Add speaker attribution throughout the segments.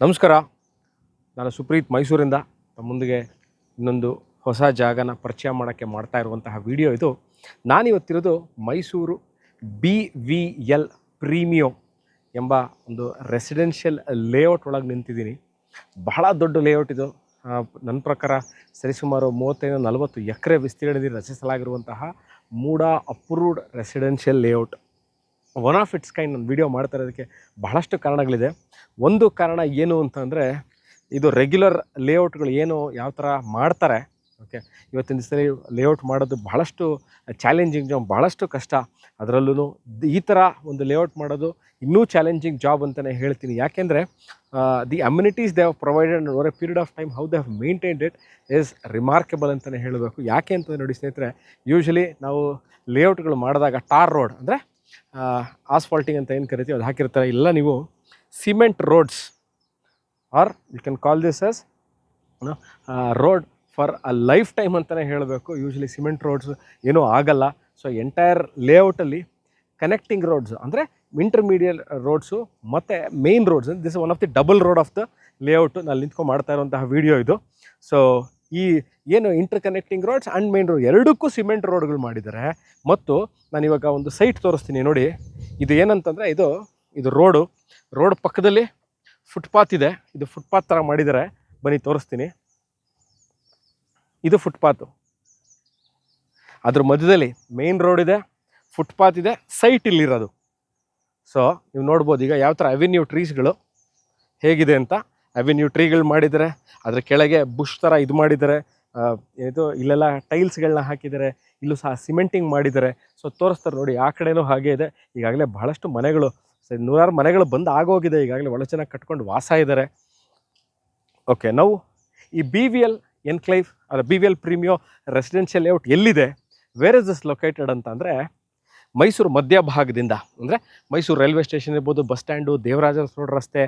Speaker 1: ನಮಸ್ಕಾರ. ನಾನು ಸುಪ್ರೀತ್ ಮೈಸೂರಿಂದ ತಮ್ಮ ಮುಂದಿಗೆ ಇನ್ನೊಂದು ಹೊಸ ಜಾಗನ ಪರಿಚಯ ಮಾಡೋಕ್ಕೆ ಮಾಡ್ತಾ ಇರುವಂತಹ ವಿಡಿಯೋ ಇದು. ನಾನಿವತ್ತಿರೋದು ಮೈಸೂರು BVL ಪ್ರೀಮಿಯೋ ಎಂಬ ಒಂದು ರೆಸಿಡೆನ್ಷಿಯಲ್ ಲೇಔಟ್ ಒಳಗೆ ನಿಂತಿದ್ದೀನಿ. ಬಹಳ ದೊಡ್ಡ ಲೇಔಟ್ ಇದು. ನನ್ನ ಪ್ರಕಾರ ಸರಿಸುಮಾರು 35-40 ಎಕರೆ ವಿಸ್ತೀರ್ಣದಲ್ಲಿ ರಚಿಸಲಾಗಿರುವಂತಹ MUDA approved residential layout. One of its kind. ನಾನು ವೀಡಿಯೋ ಮಾಡ್ತಾ ಇರೋದಕ್ಕೆ ಬಹಳಷ್ಟು ಕಾರಣಗಳಿದೆ. ಒಂದು ಕಾರಣ ಏನು ಅಂತಂದರೆ, ಇದು ರೆಗ್ಯುಲರ್ ಲೇಔಟ್ಗಳು ಏನು ಯಾವ ಥರ ಮಾಡ್ತಾರೆ, ಓಕೆ, ಇವತ್ತಿನ ದಿವಸದಲ್ಲಿ ಲೇಔಟ್ ಮಾಡೋದು ಬಹಳಷ್ಟು ಚಾಲೆಂಜಿಂಗ್ ಜಾಬ್, ಬಹಳಷ್ಟು ಕಷ್ಟ. ಅದರಲ್ಲೂ ಈ ಥರ ಒಂದು ಲೇಔಟ್ ಮಾಡೋದು ಇನ್ನೂ ಚಾಲೆಂಜಿಂಗ್ ಜಾಬ್ ಅಂತಲೇ ಹೇಳ್ತೀನಿ. ಯಾಕೆಂದರೆ the amenities they have provided over A period of time, how they have maintained it is remarkable ಅಂತಲೇ ಹೇಳಬೇಕು. ಯಾಕೆ ಅಂತಂದರೆ ನೋಡಿ ಸ್ನೇಹಿತರೆ, ಯೂಶ್ವಲಿ ನಾವು ಲೇಔಟ್ಗಳು ಮಾಡಿದಾಗ ಟಾರ್ ರೋಡ್ ಅಂದರೆ ಆಸ್ಫಾಲ್ಟಿಂಗ್ ಅಂತ ಏನು ಕರಿತೀವಿ ಅದು ಹಾಕಿರ್ತಾರೆ. ಇಲ್ಲ, ನೀವು cement roads are you can call this as road for a lifetime ಅಂತಲೇ ಹೇಳಬೇಕು. ಯೂಶ್ವಲಿ ಸಿಮೆಂಟ್ ರೋಡ್ಸ್ ಏನೂ ಆಗಲ್ಲ. ಸೊ ಎಂಟೈರ್ ಲೇಔಟಲ್ಲಿ ಕನೆಕ್ಟಿಂಗ್ ರೋಡ್ಸ್ ಅಂದರೆ ಇಂಟರ್ಮೀಡಿಯೇಟ್ ರೋಡ್ಸು ಮತ್ತು main roads, this one of the double road of the layout ನಾನು ನಿಂತ್ಕೊಂಡು ಮಾಡ್ತಾ ಇರುವಂತಹ ವೀಡಿಯೋ ಇದು. ಸೊ ಈ ಏನು interconnecting roads and main road ಎರಡಕ್ಕೂ ಸಿಮೆಂಟ್ ರೋಡ್ಗಳು ಮಾಡಿದ್ದಾರೆ. ಮತ್ತು ನಾನು ಇವಾಗ ಒಂದು ಸೈಟ್ ತೋರಿಸ್ತೀನಿ ನೋಡಿ. ಇದು ಏನಂತಂದರೆ, ಇದು ರೋಡ್ ಪಕ್ಕದಲ್ಲಿ ಫುಟ್ಪಾತ್ ಇದೆ. ಇದು ಫುಟ್ಪಾತ್ ಥರ ಮಾಡಿದ್ದಾರೆ, ಬನ್ನಿ ತೋರಿಸ್ತೀನಿ. ಇದು ಫುಟ್ಪಾತು, ಅದ್ರ ಮಧ್ಯದಲ್ಲಿ ಮೇನ್ ರೋಡ್ ಇದೆ, ಫುಟ್ಪಾತ್ ಇದೆ, ಸೈಟ್ ಇಲ್ಲಿರೋದು. ಸೊ ನೀವು ನೋಡ್ಬೋದು ಈಗ ಯಾವ ಥರ ಅವೆನ್ಯೂ ಟ್ರೀಸ್ಗಳು ಹೇಗಿದೆ ಅಂತ. ಅವೆನ್ಯೂ ಟ್ರೀಗಳು ಮಾಡಿದ್ದಾರೆ, ಅದರ ಕೆಳಗೆ ಬುಷ್ ಥರ ಇದು ಮಾಡಿದ್ದಾರೆ. ಇಲ್ಲೆಲ್ಲ ಟೈಲ್ಸ್ಗಳನ್ನ ಹಾಕಿದ್ದಾರೆ, ಇಲ್ಲೂ ಸಹ ಸಿಮೆಂಟಿಂಗ್ ಮಾಡಿದ್ದಾರೆ. ಸೊ ತೋರಿಸ್ತಾರೆ ನೋಡಿ, ಆ ಕಡೆನೂ ಹಾಗೆ ಇದೆ. ಈಗಾಗಲೇ ಬಹಳಷ್ಟು ಮನೆಗಳು, ನೂರಾರು ಮನೆಗಳು ಬಂದು ಆಗೋಗಿದೆ. ಈಗಾಗಲೇ ಒಳ್ಳೆ ಚೆನ್ನಾಗಿ ಕಟ್ಕೊಂಡು ವಾಸ ಇದ್ದಾರೆ. ಓಕೆ, ನಾವು ಈ BVL ಎನ್ಕ್ಲೇವ್ ಅಲ್ಲ BVL ಪ್ರೀಮಿಯೋ ರೆಸಿಡೆನ್ಷಿಯಲ್ ಲೇಔಟ್ ಎಲ್ಲಿದೆ, ವೇರ್ ಇಸ್ ದಿಸ್ ಲೊಕೇಟೆಡ್ ಅಂತ ಅಂದರೆ, ಮೈಸೂರು ಮಧ್ಯಭಾಗದಿಂದ ಅಂದರೆ ಮೈಸೂರು ರೈಲ್ವೆ ಸ್ಟೇಷನ್ ಇರ್ಬೋದು, ಬಸ್ ಸ್ಟ್ಯಾಂಡು, ದೇವರಾಜ ರೋಡ್ ರಸ್ತೆ,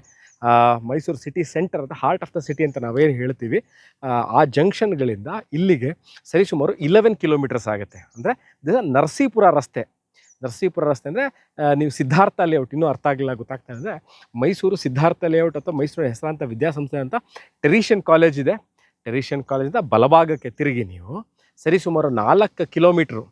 Speaker 1: ಮೈಸೂರು ಸಿಟಿ ಸೆಂಟರ್ ಅಂತ, ಹಾರ್ಟ್ ಆಫ್ ದ ಸಿಟಿ ಅಂತ ನಾವೇನು ಹೇಳ್ತೀವಿ, ಆ ಜಂಕ್ಷನ್ಗಳಿಂದ ಇಲ್ಲಿಗೆ ಸರಿಸುಮಾರು 11 ಕಿಲೋಮೀಟರ್ಸ್ ಆಗುತ್ತೆ. ಅಂದರೆ ನರಸೀಪುರ ರಸ್ತೆ ಅಂದರೆ ನೀವು ಸಿದ್ಧಾರ್ಥ ಲೇಔಟ್, ಇನ್ನೂ ಅರ್ಥ ಆಗಿಲ್ಲ, ಗೊತ್ತಾಗ್ತಾ ಅಂದರೆ ಮೈಸೂರು ಸಿದ್ಧಾರ್ಥ ಲೇಔಟ್ ಅಥವಾ ಮೈಸೂರು ಹೆಸರಾಂತ ವಿದ್ಯಾಸಂಸ್ಥೆ ಅಂತ ಟೆರಿಷಿಯನ್ ಕಾಲೇಜ್ ಇದೆ. ಟೆರಿಷಿಯನ್ ಕಾಲೇಜಿಂದ ಬಲಭಾಗಕ್ಕೆ ತಿರುಗಿ ನೀವು ಸರಿಸುಮಾರು 4 ಕಿಲೋಮೀಟ್ರು,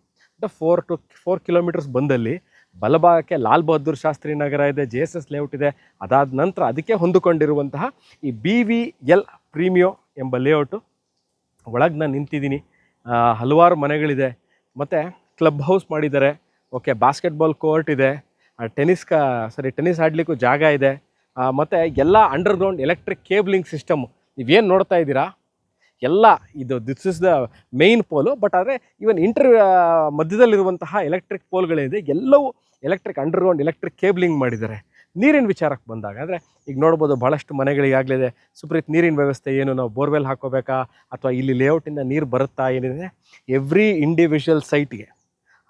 Speaker 1: 4 ಕಿಲೋಮೀಟರ್ಸ್ ಬಂದಲ್ಲಿ ಬಲಭಾಗಕ್ಕೆ ಲಾಲ್ ಬಹದ್ದೂರ್ ಶಾಸ್ತ್ರಿ ನಗರ ಇದೆ, JSS ಲೇಔಟ್ ಇದೆ. ಅದಾದ ನಂತರ ಅದಕ್ಕೆ ಹೊಂದಿಕೊಂಡಿರುವಂತಹ ಈ BVL ಪ್ರೀಮಿಯೋ ಎಂಬ ಲೇಔಟು ಒಳಗೆ ನಾನು ನಿಂತಿದ್ದೀನಿ. ಹಲವಾರು ಮನೆಗಳಿದೆ, ಮತ್ತು ಕ್ಲಬ್ ಹೌಸ್ ಮಾಡಿದ್ದಾರೆ. ಓಕೆ, ಬಾಸ್ಕೆಟ್ಬಾಲ್ ಕೋರ್ಟ್ ಇದೆ, ಟೆನ್ನಿಸ್ ಆಡಲಿಕ್ಕೂ ಜಾಗ ಇದೆ. ಮತ್ತು ಎಲ್ಲ ಅಂಡರ್ಗ್ರೌಂಡ್ ಎಲೆಕ್ಟ್ರಿಕ್ ಕೇಬ್ಲಿಂಗ್ ಸಿಸ್ಟಮ್ ನೀವೇನು ನೋಡ್ತಾ ಇದ್ದೀರಾ ಎಲ್ಲ this is the main pole. But ಆದರೆ ಈವನ್ ಮಧ್ಯದಲ್ಲಿರುವಂತಹ ಎಲೆಕ್ಟ್ರಿಕ್ ಪೋಲ್ಗಳಿದೆ, ಎಲ್ಲವೂ ಅಂಡರ್ಗ್ರೌಂಡ್ ಎಲೆಕ್ಟ್ರಿಕ್ ಕೇಬ್ಲಿಂಗ್ ಮಾಡಿದ್ದಾರೆ. ನೀರಿನ ವಿಚಾರಕ್ಕೆ ಬಂದಾಗ ಅಂದರೆ ಈಗ ನೋಡ್ಬೋದು ಬಹಳಷ್ಟು ಮನೆಗಳಿಗಾಗಲಿದೆ ಸುಪ್ರೀತ್ ನೀರಿನ ವ್ಯವಸ್ಥೆ ಏನು, ನಾವು ಬೋರ್ವೆಲ್ ಹಾಕೋಬೇಕಾ ಅಥವಾ ಇಲ್ಲಿ ಲೇಔಟಿಂದ ನೀರು ಬರುತ್ತಾ ಏನಿದೆ, ಎವ್ರಿ ಇಂಡಿವಿಜುವಲ್ ಸೈಟ್ಗೆ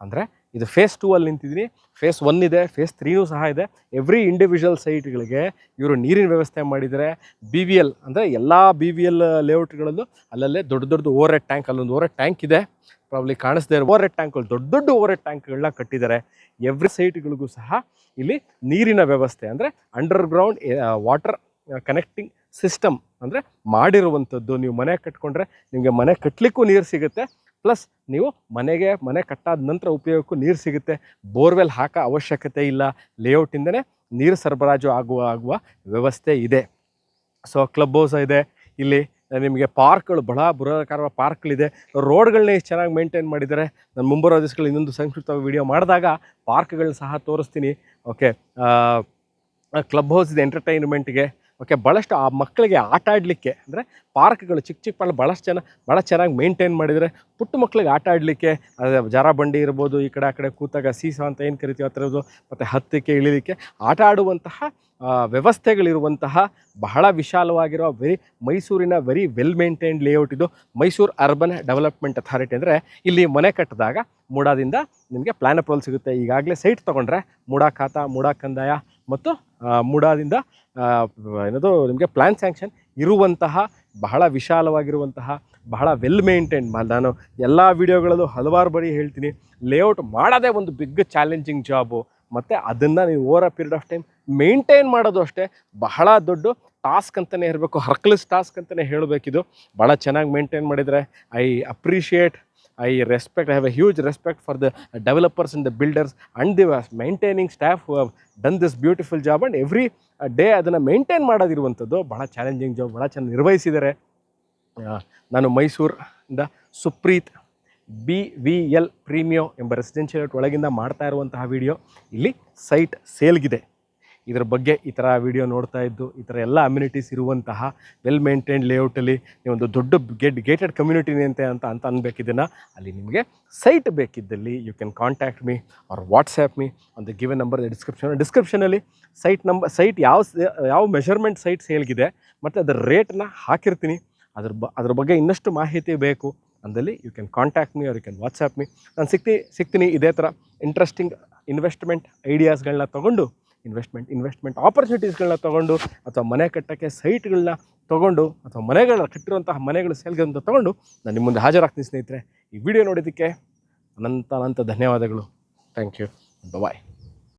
Speaker 1: ಅಂದರೆ ಇದು ಫೇಸ್ 2 ಅಲ್ಲಿ ನಿಂತಿದ್ದೀನಿ, ಫೇಸ್ 1 ಇದೆ, ಫೇಸ್ 3 ಸಹ ಇದೆ. ಎವ್ರಿ ಇಂಡಿವಿಜುವಲ್ ಸೈಟ್ಗಳಿಗೆ ಇವರು ನೀರಿನ ವ್ಯವಸ್ಥೆ ಮಾಡಿದ್ದಾರೆ. BVL ಅಂದರೆ ಎಲ್ಲ BVL ಲೇಔಟ್ಗಳಲ್ಲೂ ಅಲ್ಲಲ್ಲೇ ದೊಡ್ಡ ಓವರ್ ಹೆಡ್ ಟ್ಯಾಂಕ್, ಅಲ್ಲೊಂದು ಓವರ್ ಹೆಡ್ ಟ್ಯಾಂಕ್ ಇದೆ, ಪ್ರಾಬ್ಲಿ ಕಾಣಿಸ್ದೇ ಇರೋ ಓವರ್ ಹೆಡ್ ಟ್ಯಾಂಕ್ಗಳು, ದೊಡ್ಡ ಓವರ್ ಹೆಡ್ ಟ್ಯಾಂಕ್ಗಳನ್ನ ಕಟ್ಟಿದ್ದಾರೆ. ಎವ್ರಿ ಸೈಟ್ಗಳಿಗೂ ಸಹ ಇಲ್ಲಿ ನೀರಿನ ವ್ಯವಸ್ಥೆ ಅಂದರೆ ಅಂಡರ್ಗ್ರೌಂಡ್ ವಾಟರ್ ಕನೆಕ್ಟಿಂಗ್ ಸಿಸ್ಟಮ್ ಅಂದರೆ ಮಾಡಿರುವಂಥದ್ದು. ನೀವು ಮನೆ ಕಟ್ಕೊಂಡ್ರೆ ನಿಮಗೆ ಮನೆ ಕಟ್ಟಲಿಕ್ಕೂ ನೀರು ಸಿಗುತ್ತೆ, ಪ್ಲಸ್ ನೀವು ಮನೆ ಕಟ್ಟಾದ ನಂತರ ಉಪಯೋಗಕ್ಕೂ ನೀರು ಸಿಗುತ್ತೆ. ಬೋರ್ವೆಲ್ ಹಾಕೋ ಅವಶ್ಯಕತೆ ಇಲ್ಲ, ಲೇಔಟಿಂದನೇ ನೀರು ಸರಬರಾಜು ಆಗುವ ವ್ಯವಸ್ಥೆ ಇದೆ. ಸೊ ಕ್ಲಬ್ ಹೌಸ್ ಇದೆ, ಇಲ್ಲಿ ನಿಮಗೆ ಪಾರ್ಕ್ಗಳು, ಬೃಹದಾಕಾರದ ಪಾರ್ಕ್ಗಳಿದೆ. ರೋಡ್ಗಳನ್ನ ಎಷ್ಟು ಚೆನ್ನಾಗಿ ಮೇಂಟೈನ್ ಮಾಡಿದ್ದಾರೆ. ನಾನು ಮುಂಬರುವ ದಿವಸಗಳು ಇನ್ನೊಂದು ಸಂಕ್ಷಿಪ್ತ ವಿಡಿಯೋ ಮಾಡಿದಾಗ ಪಾರ್ಕ್ಗಳನ್ನ ಸಹ ತೋರಿಸ್ತೀನಿ. ಓಕೆ, ಕ್ಲಬ್ ಹೌಸ್ ಇದೆ ಎಂಟರ್ಟೈನ್ಮೆಂಟ್ಗೆ. ಓಕೆ, ಭಾಳಷ್ಟು ಆ ಮಕ್ಕಳಿಗೆ ಆಟ ಆಡಲಿಕ್ಕೆ ಅಂದರೆ ಪಾರ್ಕ್ಗಳು ಚಿಕ್ಕ ಭಾಳ ಚೆನ್ನಾಗಿ ಮೇಂಟೈನ್ ಮಾಡಿದರೆ ಪುಟ್ಟ ಮಕ್ಕಳಿಗೆ ಆಟ ಆಡಲಿಕ್ಕೆ ಜಾರ ಬಂಡಿ ಇರ್ಬೋದು, ಈ ಕಡೆ ಆ ಕಡೆ ಕೂತಾಗ ಸೀಸಾ ಅಂತ ಏನು ಕರಿತೀವಿ ಆ ಥರದ್ದು, ಮತ್ತು ಹತ್ತಕ್ಕೆ ಇಳಿಲಿಕ್ಕೆ ಆಟ ಆಡುವಂತಹ ವ್ಯವಸ್ಥೆಗಳಿರುವಂತಹ ಬಹಳ ವಿಶಾಲವಾಗಿರೋ ಮೈಸೂರಿನ ವೆರಿ ವೆಲ್ ಮೇಂಟೈನ್ಡ್ ಲೇಔಟ್ ಇದು. ಮೈಸೂರು ಅರ್ಬನ್ ಡೆವಲಪ್ಮೆಂಟ್ ಅಥಾರಿಟಿ ಅಂದರೆ ಇಲ್ಲಿ ಮನೆ ಕಟ್ಟಿದಾಗ ಮೂಡಾದಿಂದ ನಿಮಗೆ ಪ್ಲ್ಯಾನ್ ಅಪ್ರೂವಲ್ ಸಿಗುತ್ತೆ. ಈಗಾಗಲೇ ಸೈಟ್ ತೊಗೊಂಡ್ರೆ ಮೂಡಾ ಖಾತಾ, ಮೂಡಾ ಕಂದಾಯ ಮತ್ತು ಮೂಡಾದಿಂದ ನಿಮಗೆ ಪ್ಲ್ಯಾನ್ ಸ್ಯಾಂಕ್ಷನ್ ಇರುವಂತಹ ಬಹಳ ವಿಶಾಲವಾಗಿರುವಂತಹ ಬಹಳ ವೆಲ್ ಮೇಂಟೈನ್. ನಾನು ಎಲ್ಲ ವೀಡಿಯೋಗಳಲ್ಲೂ ಹಲವಾರು ಬಾರಿ ಹೇಳ್ತೀನಿ, ಲೇಔಟ್ ಮಾಡೋದೇ ಒಂದು ಬಿಗ್ ಚಾಲೆಂಜಿಂಗ್ ಜಾಬು. ಮತ್ತು ಅದನ್ನು ನೀವು over a period of time maintain ಮಾಡೋದು ಅಷ್ಟೇ ಬಹಳ ದೊಡ್ಡ ಟಾಸ್ಕ್ ಅಂತಲೇ ಇರಬೇಕು, ಹರ್ಕ್ಲೆಸ್ ಟಾಸ್ಕ್ ಅಂತಲೇ ಹೇಳಬೇಕಿದು. ಭಾಳ ಚೆನ್ನಾಗಿ ಮೇಂಟೈನ್ ಮಾಡಿದರೆ I appreciate, I respect, I have A huge respect for the developers and the builders and the maintaining staff who have done this beautiful job. And every day ಅದನ್ನು maintain ಮಾಡೋದಿರುವಂಥದ್ದು ಭಾಳ challenging job, ಭಾಳ ಚೆನ್ನಾಗಿ ನಿರ್ವಹಿಸಿದ್ದಾರೆ. ನಾನು ಮೈಸೂರಿಂದ Supreeth BVL Premio ಎಂಬ residential ಒಳಗಿಂದ ಮಾಡ್ತಾ ಇರುವಂತಹ ವಿಡಿಯೋ. ಇಲ್ಲಿ ಸೈಟ್ ಸೇಲ್ಗಿದೆ. ಇದರ ಬಗ್ಗೆ ಈ ಥರ ವಿಡಿಯೋ ನೋಡ್ತಾ ಇದ್ದು ಈ ಥರ ಎಲ್ಲ ಅಮ್ಯುನಿಟೀಸ್ ಇರುವಂತಹ ವೆಲ್ ಮೇಂಟೈನ್ಡ್ ಲೇಔಟಲ್ಲಿ ನೀವೊಂದು ದೊಡ್ಡ ಗೇಟೆಡ್ ಕಮ್ಯುನಿಟಿ ಅಂತ ಅನ್ಬೇಕಿದ್ದನ್ನು, ಅಲ್ಲಿ ನಿಮಗೆ ಸೈಟ್ ಬೇಕಿದ್ದಲ್ಲಿ you can contact me or WhatsApp me on the given number ಡಿಸ್ಕ್ರಿಪ್ಷನಲ್ಲಿ ಸೈಟ್ ಯಾವ ಮೆಷರ್ಮೆಂಟ್ ಸೈಟ್ ಸೇಲ್ಗಿದೆ ಮತ್ತು ಅದರ ರೇಟನ್ನ ಹಾಕಿರ್ತೀನಿ. ಅದ್ರ ಬಗ್ಗೆ ಇನ್ನಷ್ಟು ಮಾಹಿತಿ ಬೇಕು ಅಂದಲ್ಲಿ you can contact me or you can WhatsApp me. ನಾನು ಸಿಗ್ತೀನಿ ಇದೇ ಥರ ಇಂಟ್ರೆಸ್ಟಿಂಗ್ ಇನ್ವೆಸ್ಟ್ಮೆಂಟ್ ಐಡಿಯಾಸ್ಗಳನ್ನ ತೊಗೊಂಡು, ಇನ್ವೆಸ್ಟ್ಮೆಂಟ್ ಆಪರ್ಚುನಿಟೀಸ್ಗಳನ್ನ ತೊಗೊಂಡು, ಅಥವಾ ಮನೆ ಕಟ್ಟೋಕ್ಕೆ ಸೈಟ್ಗಳನ್ನ ತೊಗೊಂಡು, ಅಥವಾ ಕಟ್ಟಿರುವಂತಹ ಮನೆಗಳು ಸೇಲ್ಗೆ ಅಂತ ತೊಗೊಂಡು ನಾನು ನಿಮ್ಮ ಮುಂದೆ ಹಾಜರಾಗ್ತೀನಿ ಸ್ನೇಹಿತರೆ. ಈ ವಿಡಿಯೋ ನೋಡೋದಕ್ಕೆ ಅನಂತ ಧನ್ಯವಾದಗಳು. Thank you. ಬಾಯ್.